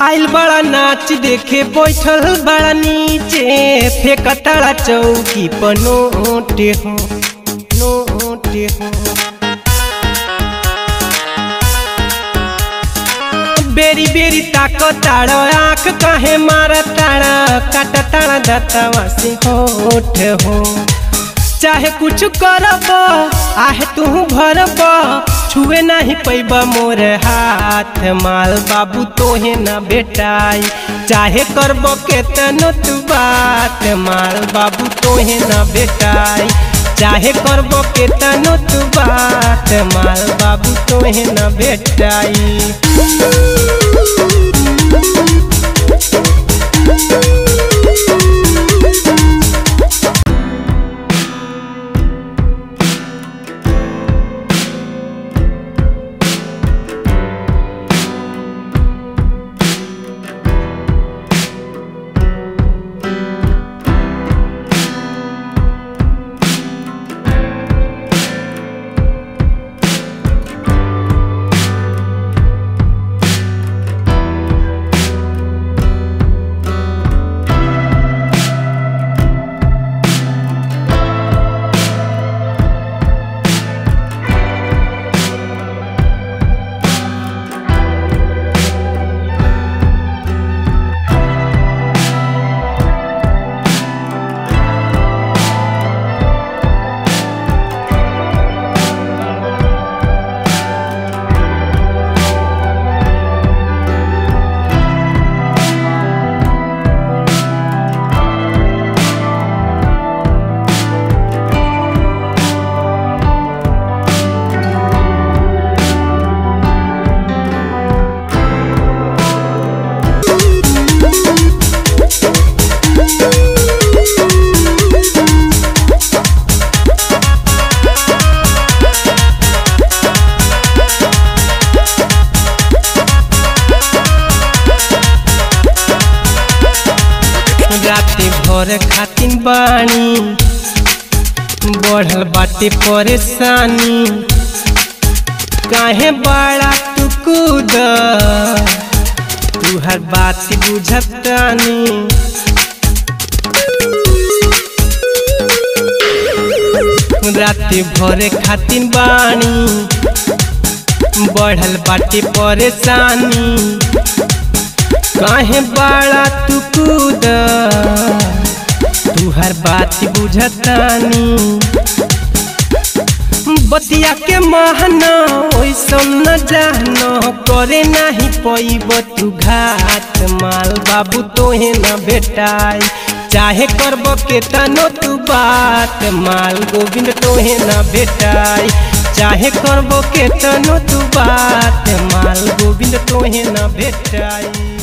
आइल बड़ा नाच देखे बैठल बड़ा नीचे फेंकताड़ा चौकी पर नोटे हो नोटे हो। बेरी बेरी ताकताड़ा आँख काहे मारताड़ा काटताड़ा दतवा से होठ हो। चाहे कुछ करब आहे तू भरब छुए नहीं पैब मोर हाथ माल बाबू तोहे न बेटाई। चाहे करब केतनो तू बात माल बाबू तोहे न बेटाई। चाहे करब केतनो तू बात माल बाबू तोहे न बेटाई। राते भर खातिन बानी बढ़ल बाटे परेशानी काहे बड़ा तू कूद तू हर बात बुझतानी। राते भर खातिन बानी बढ़ल बाटे परेशानी काहे बड़ा तू कूद तू हर बात बुझतानी। बतिया के महना ओइसन न जानो करे नहीं पैब तू घात माल बाबू तोहे न बेटाई। चाहे करब केतनो तू बात माल गोविंद तोहे न बेटाई। चाहे करब केतनो तू बात माल गोविंद तोहे न बेटाई।